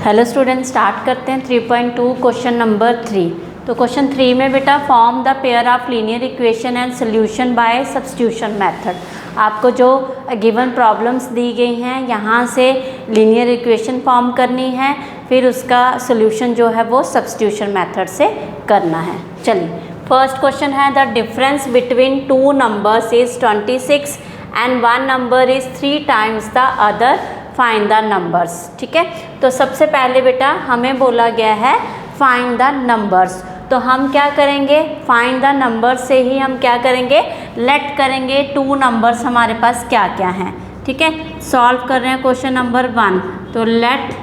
Hello student, start करते हैं 3.2 question number 3। तो क्वेश्चन 3 में बेटा form the pair of linear equation and solution bye substitution method. आपको जो गिवन प्रॉब्लम्स दी गई हैं यहाँ से लीनियर इक्वेशन फॉर्म करनी है, फिर उसका सोल्यूशन जो है वो सब्स्टिट्यूशन मेथड से करना है। चलिए, फर्स्ट क्वेश्चन है the difference between two numbers is 26 and one number is 3 times the other, find the numbers. ठीक है, तो सबसे पहले बेटा हमें बोला गया है फाइंड द नंबर्स। तो हम क्या करेंगे, फाइंड द नंबर्स से ही हम क्या करेंगे, लेट करेंगे टू नंबर्स हमारे पास क्या क्या हैं। ठीक है, सॉल्व कर रहे हैं क्वेश्चन नंबर 1। तो लेट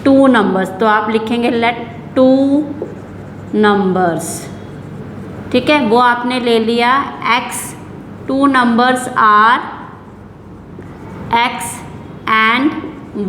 टू नंबर्स, तो आप लिखेंगे लेट टू नंबर्स। ठीक है, वो आपने ले लिया x, two numbers are x and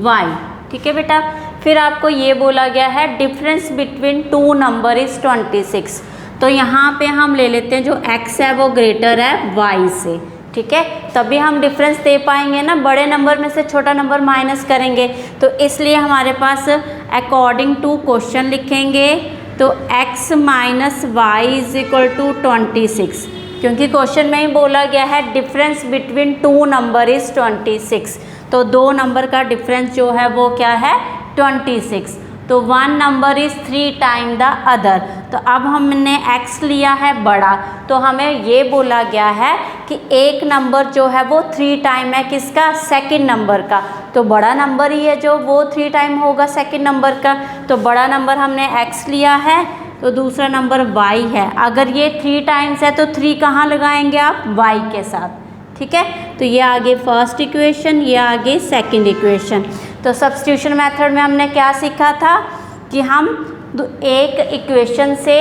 y। ठीक है बेटा, फिर आपको ये बोला गया है difference between two number is 26। तो यहाँ पे हम ले लेते हैं जो x है वो ग्रेटर है y से। ठीक है, तभी हम डिफरेंस दे पाएंगे ना, बड़े नंबर में से छोटा नंबर माइनस करेंगे। तो इसलिए हमारे पास अकॉर्डिंग टू क्वेश्चन लिखेंगे तो x minus y is equal to 26, क्योंकि क्वेश्चन में ही बोला गया है difference between two number is 26। तो दो नंबर का डिफरेंस जो है वो क्या है, 26। तो one number is 3 time the other. तो अब हमने x लिया है बड़ा, तो हमें ये बोला गया है कि एक नंबर जो है वो 3 टाइम है किसका, सेकंड नंबर का। तो बड़ा नंबर ही है जो वो 3 टाइम होगा सेकंड नंबर का। तो बड़ा नंबर हमने x लिया है, तो दूसरा नंबर y है। अगर ये 3 टाइम्स है तो 3 कहाँ लगाएंगे आप, y के साथ। ठीक है, तो ये आगे फर्स्ट इक्वेशन, ये आगे सेकंड इक्वेशन। तो सब्स्टिट्यूशन मेथड में हमने क्या सीखा था कि हम एक इक्वेशन से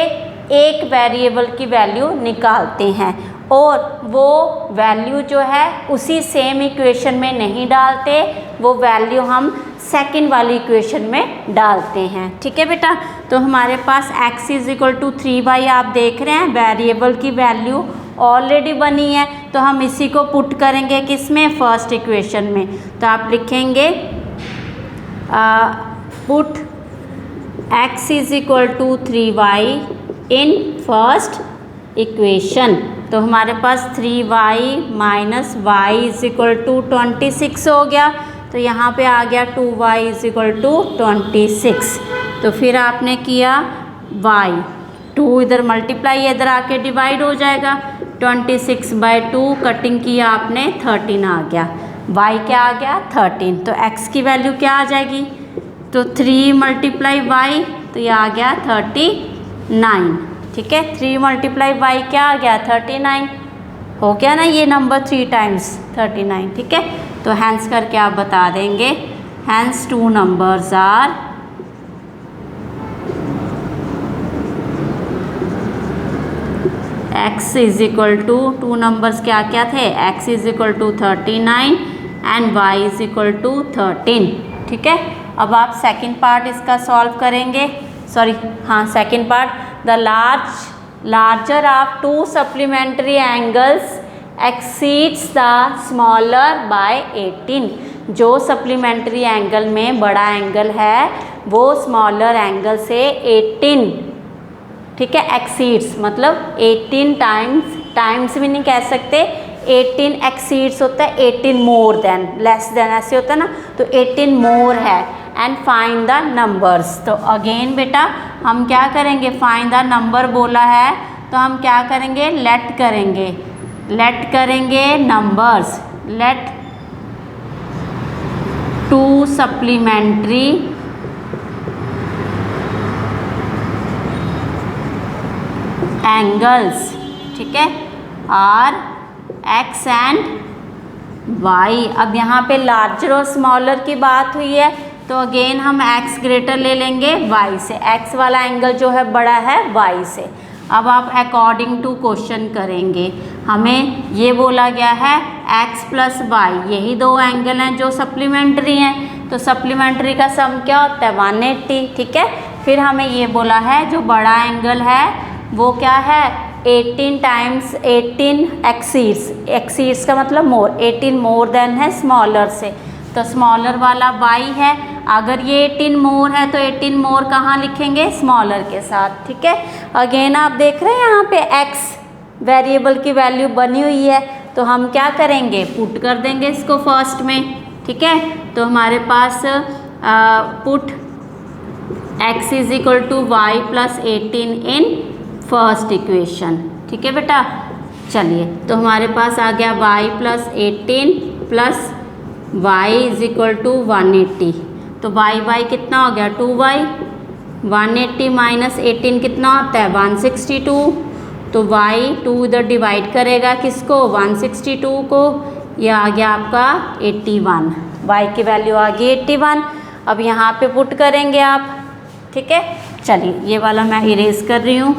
एक वेरिएबल की वैल्यू निकालते हैं और वो वैल्यू जो है उसी सेम इक्वेशन में नहीं डालते, वो वैल्यू हम सेकंड वाली इक्वेशन में डालते हैं। ठीक है बेटा, तो हमारे पास x is equal to 3y आप देख रहे हैं, वेरिएबल की वैल्यू ऑलरेडी बनी है, तो हम इसी को पुट करेंगे किसमें, फर्स्ट इक्वेशन में। तो आप लिखेंगे put x is equal to 3y in first equation. तो हमारे पास 3y minus y is equal to 26 हो गया। तो यहाँ पे आ गया 2y इज इक्वल टू 26। तो फिर आपने किया y, 2 इधर मल्टीप्लाई, इधर आके डिवाइड हो जाएगा। 26/2 कटिंग किया आपने, 13 आ गया। y क्या आ गया, 13। तो x की वैल्यू क्या आ जाएगी, तो 3 मल्टीप्लाई y, तो ये आ गया 39। ठीक है, 3 मल्टीप्लाई y क्या आ गया, 39 हो गया ना, ये नंबर 3 टाइम्स 39। ठीक है, तो हैंस करके आप बता देंगे, hence two numbers are x is equal to, two numbers क्या क्या थे, x is equal to 39 and y is equal to 13। ठीक है, अब आप सेकंड पार्ट इसका सॉल्व करेंगे, सॉरी हाँ second part, the larger of two supplementary angles exceeds the smaller by 18। जो सप्लीमेंट्री एंगल में बड़ा एंगल है वो स्मॉलर एंगल से 18, ठीक है, एक्सीड्स मतलब 18 टाइम्स भी नहीं कह सकते, 18 एक्सीड्स होता है, 18 मोर देन, लेस देन ऐसे होता है ना, तो 18 मोर है। And find the numbers. तो अगेन बेटा हम क्या करेंगे, फाइंड द नंबर बोला है तो हम क्या करेंगे, लेट करेंगे numbers, let two supplementary angles, ठीक है, आर x एंड y। अब यहाँ पे लार्जर और स्मॉलर की बात हुई है तो अगेन हम x ग्रेटर ले लेंगे y से, x वाला एंगल जो है बड़ा है y से। अब आप अकॉर्डिंग टू क्वेश्चन करेंगे, हमें ये बोला गया है x प्लस वाई, यही दो एंगल हैं जो सप्लीमेंट्री हैं, तो सप्लीमेंट्री का सम क्या होता है, 180। ठीक है, फिर हमें ये बोला है जो बड़ा एंगल है वो क्या है, 18 टाइम्स 18 एक्सीड्स का मतलब मोर, 18 मोर देन है स्मॉलर से, तो स्मॉलर वाला y है। अगर ये 18 मोर है तो 18 मोर कहाँ लिखेंगे, स्मॉलर के साथ, ठीक है। अगेन आप देख रहे हैं यहाँ पे x वेरिएबल की वैल्यू बनी हुई है, तो हम क्या करेंगे, पुट कर देंगे इसको फर्स्ट में, ठीक है। तो हमारे पास put x is equal to y plus 18 in first equation, ठीक है बेटा। चलिए, तो हमारे पास आ गया y plus 18 plus y is equal to 180, तो y कितना हो गया 2y, 180 माइनस 18 कितना होता है 162, तो y 2 इधर डिवाइड करेगा किसको 162 को, ये आ गया आपका 81, y की वैल्यू आ गई 81। अब यहाँ पे पुट करेंगे आप, ठीक है। चलिए, ये वाला मैं इरेज कर रही हूँ।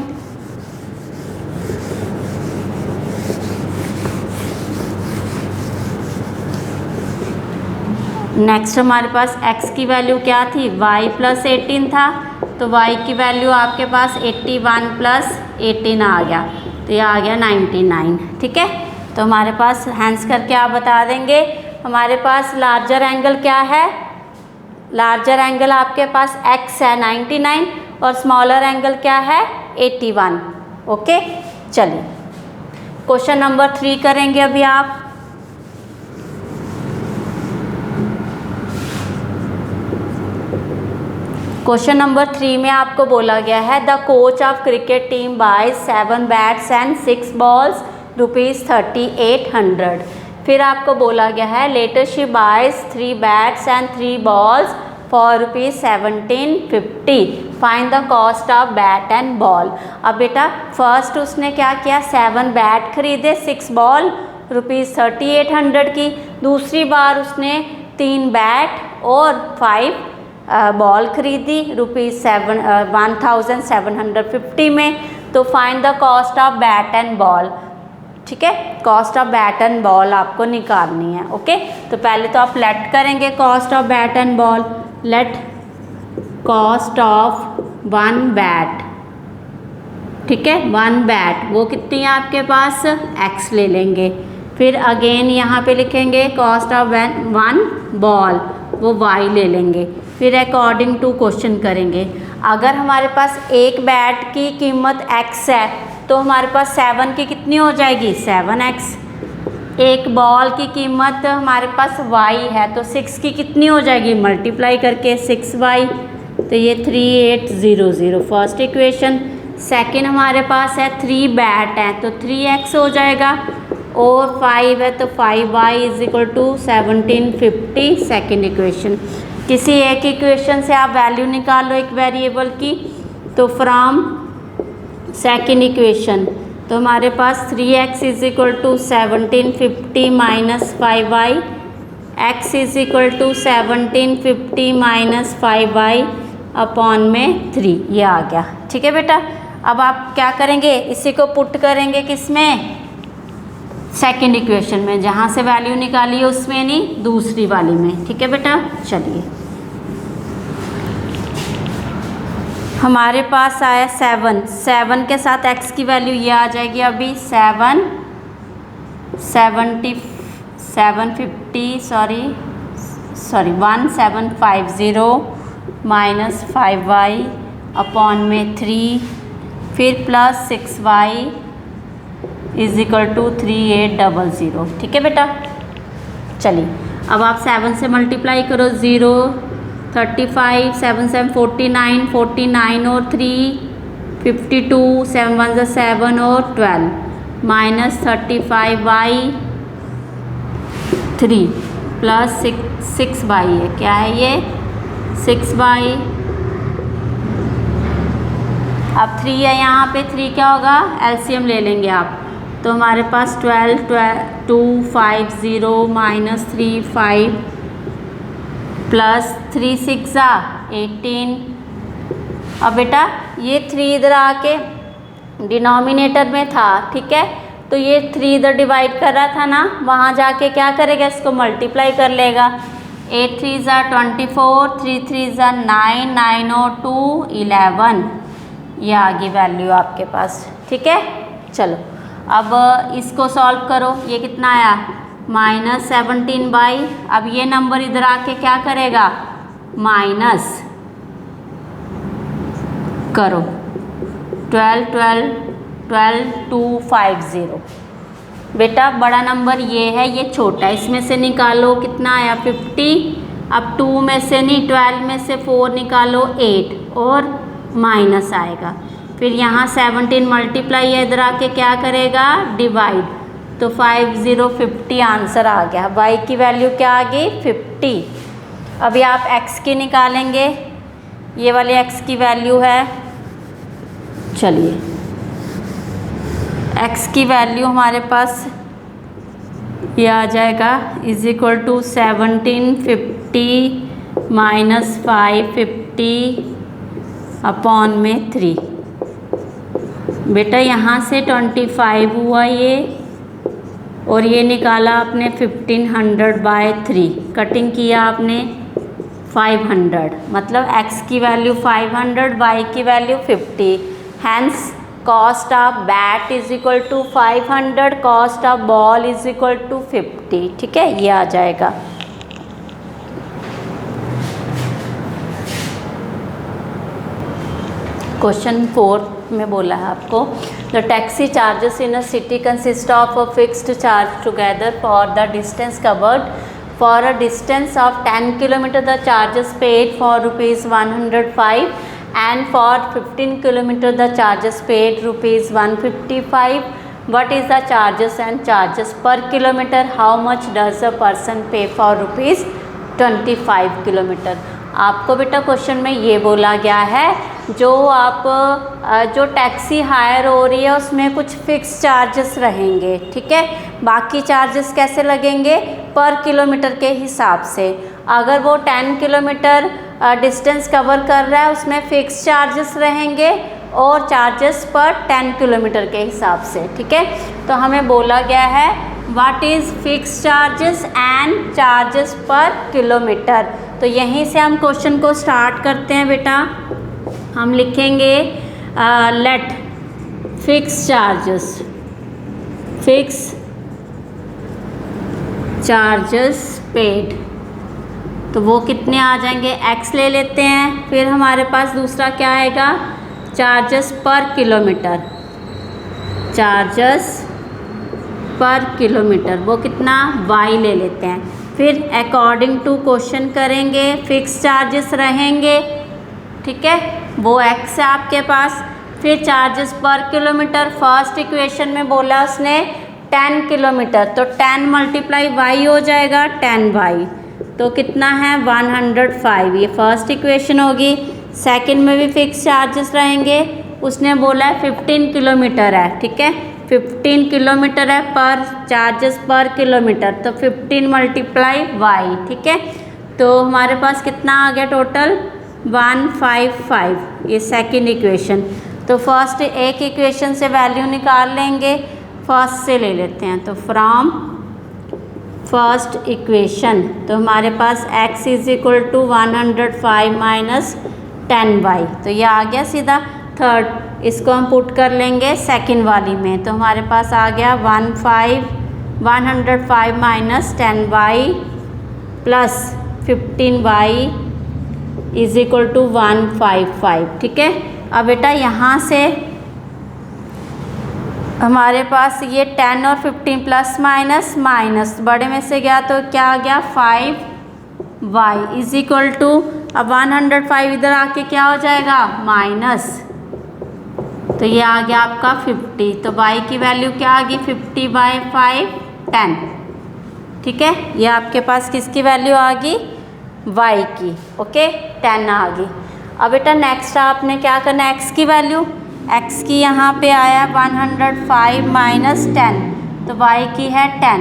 नेक्स्ट हमारे पास x की वैल्यू क्या थी, y प्लस 18 था, तो y की वैल्यू आपके पास 81 प्लस 18 आ गया, तो ये आ गया 99, ठीक है। तो हमारे पास हैंस करके आप बता देंगे हमारे पास लार्जर एंगल क्या है, लार्जर एंगल आपके पास x है 99 और स्मॉलर एंगल क्या है 81, ओके। चलिए, क्वेश्चन नंबर 3 करेंगे अभी आप। क्वेश्चन नंबर 3 में आपको बोला गया है the coach of cricket team buys 7 bats and 6 balls ₹3800। फिर आपको बोला गया है later she buys 3 bats and 3 balls for ₹1750, find the cost of bat and ball. अब बेटा फर्स्ट उसने क्या किया, 7 बैट खरीदे, 6 बॉल ₹3800 की। दूसरी बार उसने 3 बैट और 5 बॉल खरीदी ₹1750 में। तो find the cost of bat and ball, ठीक है। Cost of bat and ball आपको निकालनी है, ओके। तो पहले तो आप लेट करेंगे cost of bat and ball, let cost of 1 bat, ठीक है। 1 बैट वो कितनी है आपके पास, x ले लेंगे। फिर अगेन यहाँ पे लिखेंगे कॉस्ट ऑफ 1 बॉल, वो y ले लेंगे। फिर अकॉर्डिंग टू क्वेश्चन करेंगे। अगर हमारे पास एक बैट की कीमत x है तो हमारे पास 7 की कितनी हो जाएगी 7x। एक बॉल की कीमत हमारे पास y है तो 6 की कितनी हो जाएगी, मल्टीप्लाई करके 6y, तो ये 3800 फर्स्ट इक्वेशन। सेकंड हमारे पास है 3 बैट है तो 3x हो जाएगा, और 5 है तो 5y is equal to 1750 second equation. किसी एक इक्वेशन से आप वैल्यू निकाल लो एक वेरिएबल की, तो फ्रॉम सेकेंड इक्वेशन तो हमारे पास 3x is equal to 1750 minus 5y, x is equal to 1750 minus 5y upon में 3, ये आ गया, ठीक है बेटा। अब आप क्या करेंगे, इसी को पुट करेंगे किसमें, सेकेंड इक्वेशन में, जहाँ से वैल्यू निकाली है उसमें नहीं, दूसरी वाली में, ठीक है बेटा। चलिए, हमारे पास आया 7 के साथ x की वैल्यू ये आ जाएगी अभी 1750 माइनस 5y अपॉन में 3, फिर plus 6y is equal to 3800, ठीक है बेटा। चलिए, अब आप 7 से मल्टीप्लाई करो, 0 35 7 7 49 49 और 3 52 7 1 7 और 12 माइनस 35y 3 प्लस 6y है, क्या है ये 6y। अब 3 है यहाँ पे, 3 क्या होगा, एलसीएम ले लेंगे आप, तो हमारे पास 250 माइनस 3 5 प्लस 3 6 18। अब बेटा ये 3 इधर आके डिनोमिनेटर में था, ठीक है, तो ये 3 इधर डिवाइड कर रहा था ना, वहाँ जाके क्या करेगा, इसको मल्टीप्लाई कर लेगा। 8 3 24, 3 3 9 9 और 2 11, ये आ गई वैल्यू आपके पास, ठीक है। चलो, अब इसको सॉल्व करो, ये कितना आया -17 बाई, अब ये नंबर इधर आके क्या करेगा, माइनस करो 12 12 12 250। बेटा बड़ा नंबर ये है, ये छोटा, इसमें से निकालो कितना आया 50। अब 2 में से नहीं 12 में से 4 निकालो 8 और माइनस आएगा। फिर यहाँ 17 मल्टीप्लाई है, इधर आके क्या करेगा डिवाइड, तो 50 आंसर आ गया। y की वैल्यू क्या आ गई 50। अभी आप x की निकालेंगे, ये वाले x की वैल्यू है, चलिए x की वैल्यू हमारे पास ये आ जाएगा is equal to 1750 minus 550 upon में 3। बेटा यहाँ से 25 हुआ ये, और ये निकाला आपने 1500/3, कटिंग किया आपने 500, मतलब x की वैल्यू 500, y की value 50। Hence cost of bat is equal to 500, cost of ball is equal to 50। ठीक है, ये आ जाएगा। क्वेश्चन 4 में बोला है आपको, the taxi charges in a city consist of a fixed charge together for the distance covered. For a distance of 10 kilometre the charges paid for ₹105 and for 15 kilometer the charges paid ₹155. What is the charges and charges per kilometer? How much does a person pay for ₹25 kilometer? आपको बेटा question में ये बोला गया है, जो taxi hire हो रही है उसमें कुछ फिक्स चार्जेस रहेंगे, ठीक है। बाकी चार्जेस कैसे लगेंगे, पर किलोमीटर के हिसाब से। अगर वो 10 किलोमीटर डिस्टेंस कवर कर रहा है उसमें फिक्स चार्जेस रहेंगे और चार्जेस पर 10 किलोमीटर के हिसाब से, ठीक है। तो हमें बोला गया है what is fix charges and charges पर किलोमीटर। तो यहीं से हम क्वेश्चन को स्टार्ट करते हैं बेटा। हम लिखेंगे लेट फिक्स चार्जेस पेड, तो वो कितने आ जाएंगे, x ले लेते हैं। फिर हमारे पास दूसरा क्या आएगा, चार्जेस पर किलोमीटर, चार्जेस पर किलोमीटर वो कितना y ले लेते हैं। फिर अकॉर्डिंग टू क्वेश्चन करेंगे, फिक्स चार्जेस रहेंगे, ठीक है, वो x है आपके पास। फिर चार्जेस पर किलोमीटर, फर्स्ट इक्वेशन में बोला उसने 10 किलोमीटर, तो 10 मल्टीप्लाई y हो जाएगा 10y, तो कितना है 105, ये फर्स्ट इक्वेशन होगी। सेकंड में भी फिक्स चार्जेस रहेंगे, उसने बोला है 15 किलोमीटर है, ठीक है, 15 किलोमीटर है पर चार्जेस पर किलोमीटर, तो 15 मल्टीप्लाई y, ठीक है। तो हमारे पास कितना आ गया टोटल 155, ये सेकंड इक्वेशन। तो फर्स्ट एक इक्वेशन से वैल्यू निकाल लेंगे, फर्स्ट से ले लेते हैं, तो फ्रॉम फर्स्ट इक्वेशन, तो हमारे पास x is equal to 105 minus 10y, तो ये आ गया सीधा। थर्ड इसको हम पुट कर लेंगे सेकंड वाली में, तो हमारे पास आ गया 105 minus 10y plus 15y is equal to 155, ठीक है। अब बेटा यहाँ से हमारे पास ये 10 और 15 प्लस माइनस माइनस, बड़े में से गया तो क्या आ गया 5y इज इक्वल टू, अब 105 इधर आके क्या हो जाएगा माइनस, तो ये आ गया आपका 50, तो y की वैल्यू क्या आ गई 50/5 10, ठीक है। ये आपके पास किसकी वैल्यू आ गई y की, ओके 10 आ गई। अब बेटा नेक्स्ट आपने क्या करना है, x की वैल्यू, x की यहाँ पे आया 105 माइनस 10, तो y की है 10,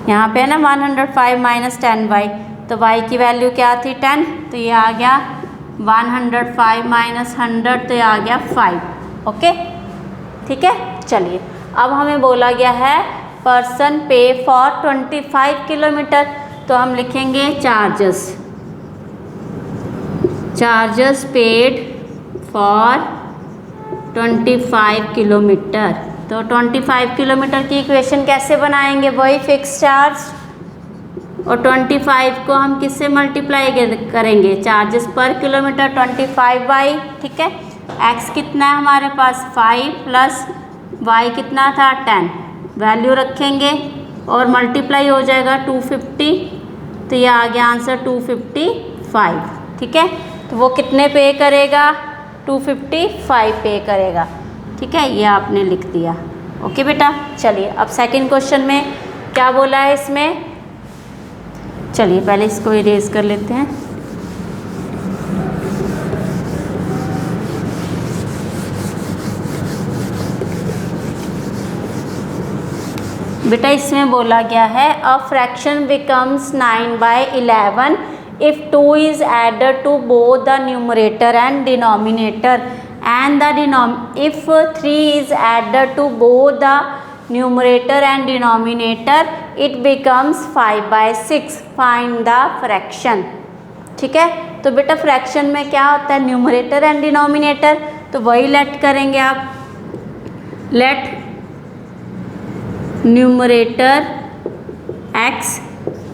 यहाँ पे है ना 105 माइनस 10y, तो y की वैल्यू क्या थी 10, तो ये आ गया 105 माइनस 100, तो ये आ गया 5, ओके, ठीक है। चलिए अब हमें बोला गया है पर्सन पे फॉर 25 किलोमीटर, तो हम लिखेंगे चार्जेस पेड फॉर 25 किलोमीटर। तो 25 किलोमीटर की इक्वेशन कैसे बनाएंगे, वही फिक्स चार्ज, और 25 को हम किससे मल्टीप्लाई करेंगे, चार्जेस पर किलोमीटर 25 बाई, ठीक है। x कितना है हमारे पास 5 प्लस y कितना था 10, वैल्यू रखेंगे और मल्टीप्लाई हो जाएगा 250, तो ये आ गया आंसर 255, ठीक है। तो वो कितने पे करेगा, 255 पे करेगा, ठीक है। ये आपने लिख दिया, ओके बेटा। चलिए अब सेकंड क्वेश्चन में क्या बोला है इसमें, चलिए पहले इसको इरेज कर लेते हैं। बेटा इसमें बोला गया है a fraction becomes 9/11 if 2 is added to both the numerator and denominator and if 3 is added to both the numerator and denominator it becomes 5/6, find the fraction, ठीक है। तो बेटा फ्रैक्शन में क्या होता है, न्यूमरेटर एंड डिनोमिनेटर, तो वही लेट करेंगे आप, let numerator x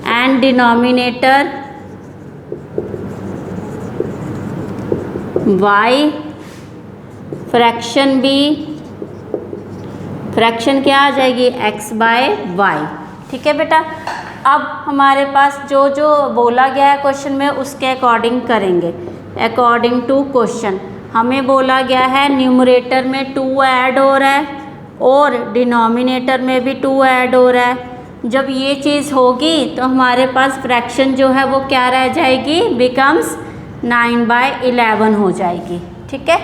and denominator y, fraction भी, फ्रैक्शन क्या आ जाएगी x/y, ठीक है बेटा। अब हमारे पास जो जो बोला गया है क्वेश्चन में उसके अकॉर्डिंग करेंगे, अकॉर्डिंग टू क्वेश्चन। हमें बोला गया है न्यूमरेटर में 2 ऐड हो रहा है और डिनोमिनेटर में भी 2 ऐड हो रहा है। जब ये चीज़ होगी तो हमारे पास फ्रैक्शन जो है वो क्या रह जाएगी, बिकम्स 9/11 हो जाएगी, ठीक है।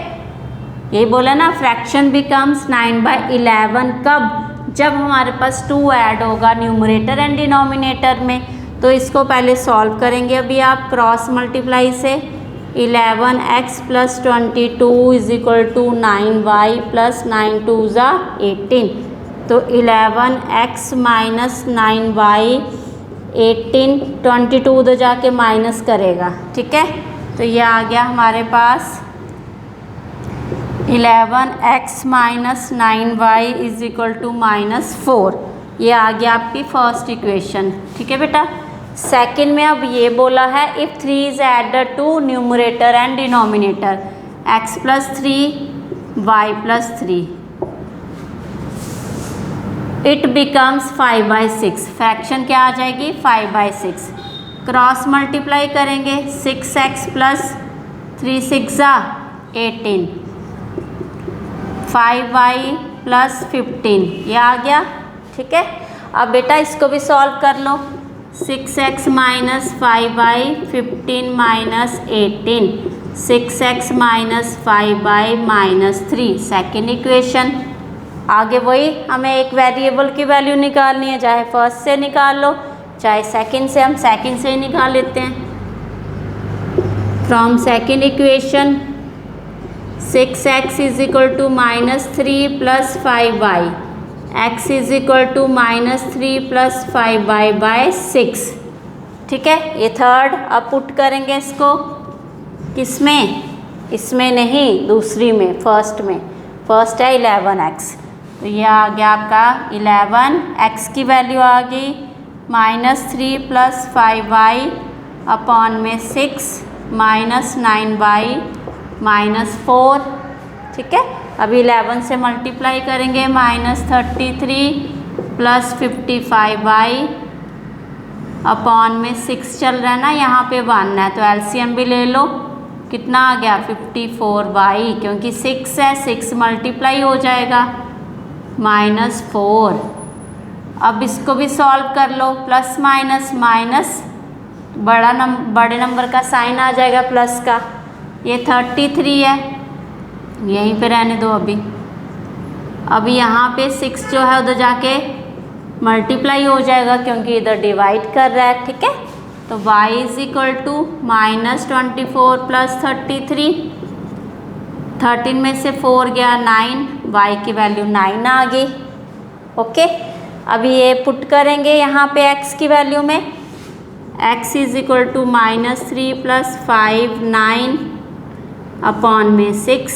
यही बोला ना, फ्रैक्शन बिकम्स 9/11 कब, जब हमारे पास 2 ऐड होगा न्यूमरेटर एंड डिनोमिनेटर में। तो इसको पहले सॉल्व करेंगे अभी आप क्रॉस मल्टीप्लाई से, 11x + 22 = 9y + 9 2 = 18, तो 11x - 9y 18, 22 उधर जाके माइनस करेगा, ठीक है। तो ये आ गया हमारे पास 11x - 9y = -4, ये आ गया आपकी फर्स्ट इक्वेशन, ठीक है बेटा। सेकंड में अब ये बोला है if 3 is added to numerator and denominator, x + 3 y + 3 it becomes 5/6, fraction क्या आ जाएगी 5/6। क्रॉस मल्टीप्लाई करेंगे, 6x + 3 6 = 18, 5y + 15, ये आ गया, ठीक है। अब बेटा इसको भी सॉल्व कर लो, 6x - 5y 15 - 18, 6x - 5y - 3, second equation. आगे वही हमें एक वेरिएबल की वैल्यू निकालनी है, चाहे फर्स्ट से निकाल लो चाहे सेकंड से, हम सेकंड से ही निकाल लेते हैं। From second equation 6x = -3 + 5y, x = -3 + 5y/6, ठीक है। ये थर्ड अब पुट करेंगे इसको किसमें, इसमें नहीं दूसरी में, फर्स्ट में, फर्स्ट है 11x, तो ये आ गया आपका 11x की वैल्यू आ गई -3 + 5y / 6 -9y -4, ठीक है। अभी 11 से मल्टीप्लाई करेंगे, -33 + 55y / 6 चल रहा है ना, यहाँ पे 1 है तो एलसीएम भी ले लो, कितना आ गया 54y, क्योंकि 6 है 6 मल्टीप्लाई हो जाएगा -4। अब इसको भी सॉल्व कर लो, प्लस माइनस बड़े नंबर का साइन आ जाएगा प्लस का, ये 33 है, यहीं पे रहने दो अभी यहाँ पे 6 जो है उधर जाके मल्टीप्लाई हो जाएगा क्योंकि इधर डिवाइड कर रहा है, ठीक है। तो y = -24 + 33, 13 में से 4 गया 9, y की वैल्यू 9 आ गई, ओके। अभी ये पुट करेंगे यहाँ पे x की वैल्यू में, x = -3 + 5 9 / 6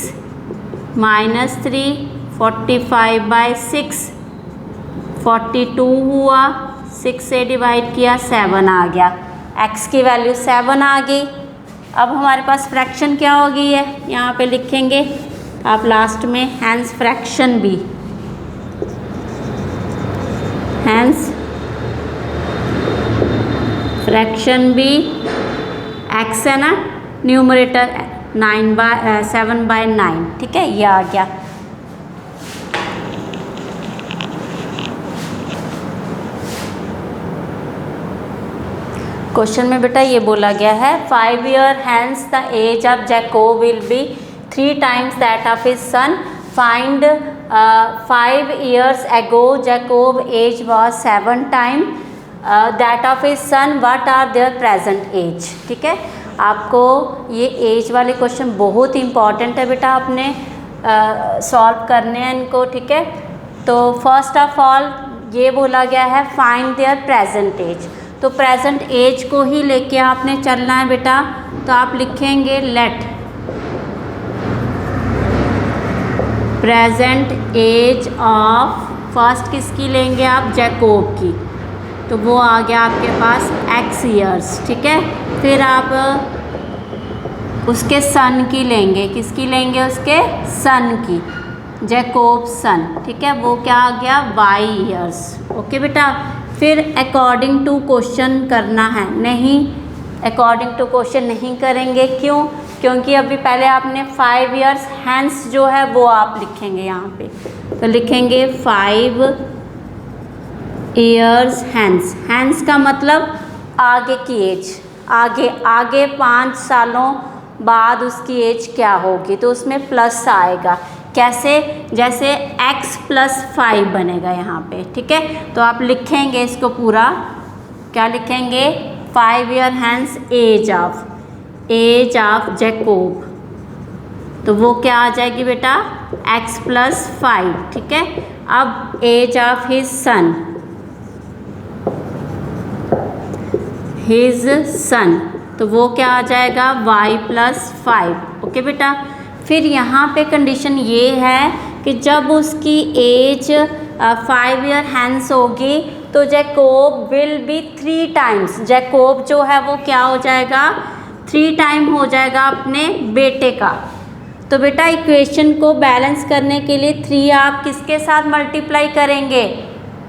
-3 45/6 42 हुआ, 6 से डिवाइड किया 7 आ गया, x की वैल्यू 7 आ गई। अब हमारे पास फ्रैक्शन क्या हो गई है, यहाँ पे लिखेंगे आप लास्ट में, hence fraction be, hence fraction be, x है ना न्यूमरेटर 7/9, ठीक है, ये आ गया। क्वेश्चन में बेटा ये बोला गया है 5 years hence the age of Jacob will be 3 times that of his son. Find 5 years ago Jacob age was 7 times that of his son. What are their present age? ठीक है, आपको ये एज वाले क्वेश्चन बहुत important है बेटा, आपने solve करने हैं इनको, ठीक है। तो फर्स्ट ऑफ ऑल ये बोला गया है फाइंड देयर प्रेजेंट एज, तो प्रेजेंट एज को ही लेके आपने चलना है बेटा। तो आप लिखेंगे let present age of, first किसकी लेंगे आप, जैकोब की, तो वो आ गया आपके पास x ईयर्स, ठीक है। फिर आप उसके सन की लेंगे, किसकी लेंगे, उसके सन की, जैकोब सन, ठीक है, वो क्या आ गया y ईयर्स, ओके बेटा। फिर अकॉर्डिंग टू क्वेश्चन करना है, नहीं अकॉर्डिंग टू क्वेश्चन नहीं करेंगे, क्यों, क्योंकि अभी पहले आपने 5 years हैंस जो है वो आप लिखेंगे यहाँ पे, तो लिखेंगे 5 years हैंस, हैंस का मतलब आगे की एज, आगे आगे 5 सालों बाद उसकी एज क्या होगी, तो उसमें प्लस आएगा, कैसे, जैसे x + 5 बनेगा यहाँ पे, ठीक है। तो आप लिखेंगे इसको पूरा, क्या लिखेंगे, 5 years hence age of Jacob, तो वो क्या आ जाएगी बेटा x + 5, ठीक है। अब एज ऑफ हिज सन, तो वो क्या आ जाएगा y + 5, ओके बेटा। फिर यहाँ पे कंडीशन ये है कि जब उसकी एज 5 years हैंस होगी तो Jacob will be 3 times, Jacob जो है वो क्या हो जाएगा, 3 टाइम हो जाएगा अपने बेटे का। तो बेटा इक्वेशन को बैलेंस करने के लिए 3 आप किसके साथ मल्टीप्लाई करेंगे,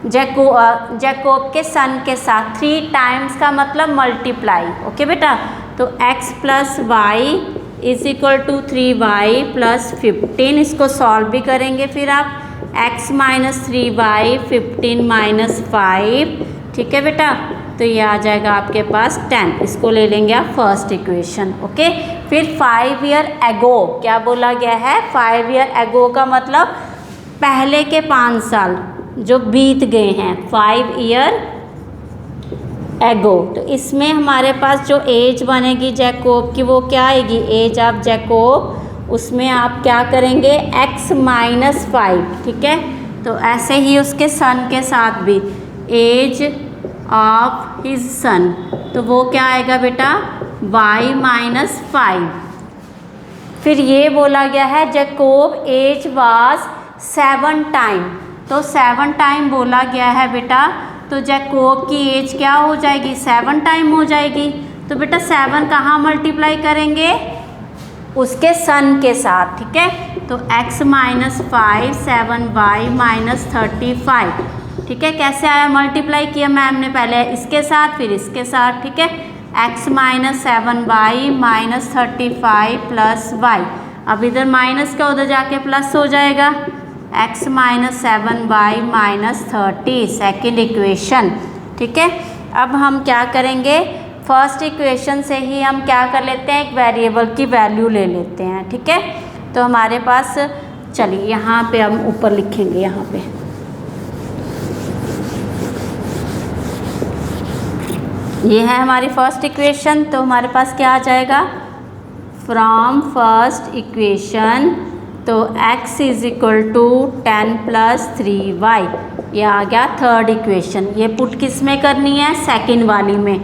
जैकोब के सन के साथ, 3 टाइम्स का मतलब मल्टीप्लाई, ओके बेटा। तो x + y = 3y + 15, इसको सॉल्व भी करेंगे, फिर आप x - 3y 15 - 5, ठीक है बेटा। तो ये आ जाएगा आपके पास 10, इसको ले लेंगे आप फर्स्ट इक्वेशन, ओके। फिर 5 years ago क्या बोला गया है, 5 years ago का मतलब पहले के 5 साल जो बीत गए हैं, 5 years ago। तो इसमें हमारे पास जो एज बनेगी जैकोब की वो क्या आएगी, एज ऑफ जैकोब, उसमें आप क्या करेंगे x - 5, ठीक है। तो ऐसे ही उसके सन के साथ भी एज ऑफ हिज सन, तो वो क्या आएगा बेटा y - 5। फिर ये बोला गया है जैकोब एज वाज 7 टाइम, तो 7 टाइम बोला गया है बेटा, तो जैकोब की एज क्या हो जाएगी, 7 टाइम हो जाएगी। तो बेटा 7 कहाँ मल्टीप्लाई करेंगे, उसके सन के साथ, ठीक है। तो x - 5 7y - 35, ठीक है। कैसे आया, मल्टीप्लाई किया मैम ने पहले इसके साथ फिर इसके साथ, ठीक है। x - 7y - 35 + y, अब इधर माइनस का उधर जाके प्लस हो जाएगा, x - 7y - 30, सेकेंड इक्वेशन, ठीक है। अब हम क्या करेंगे, फर्स्ट इक्वेशन से ही हम क्या कर लेते हैं, एक वेरिएबल की वैल्यू ले लेते हैं, ठीक है। तो हमारे पास, चलिए यहाँ पे हम ऊपर लिखेंगे, यहाँ पे ये है हमारी फर्स्ट इक्वेशन। तो हमारे पास क्या आ जाएगा, फ्रॉम फर्स्ट इक्वेशन, तो x = 10 + 3y, ये आ गया थर्ड इक्वेशन। ये पुट किस में करनी है, सेकंड वाली में।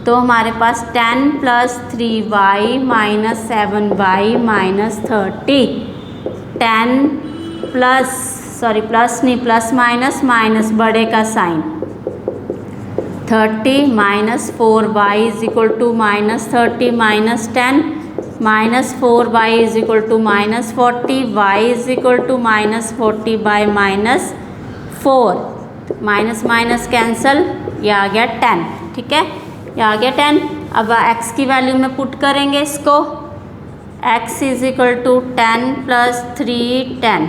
तो हमारे पास 10 + 3y - 7y - 30, 10 plus, sorry plus नहीं, प्लस माइनस, माइनस बड़े का sign, 30 minus 4y is equal to minus 30 minus 10 minus 4y is equal to minus 40, y is equal to minus 40 by minus 4, minus minus cancel, ये आ गया 10। ठीक है, ये आ गया 10। अब x की वैल्यू में पुट करेंगे इसको, x is equal to 10 plus 3 10,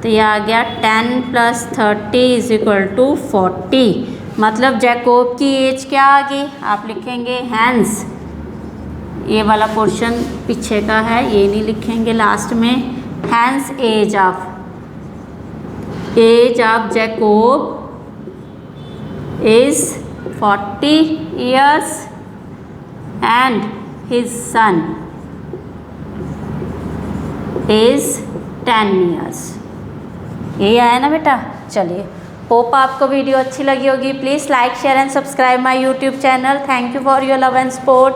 तो ये आ गया 10 प्लस 30 इज इक्वल टू 40। मतलब जैकोब की एज क्या आ गई, आप लिखेंगे हैंस, ये वाला पोर्शन पीछे का है, ये नहीं लिखेंगे लास्ट में, hence age of Jacob is 40 years and his son is 10 years। यही आया ना बेटा। चलिए, होप आपको वीडियो अच्छी लगी होगी। Please like share and subscribe my YouTube channel. Thank you for your love and support.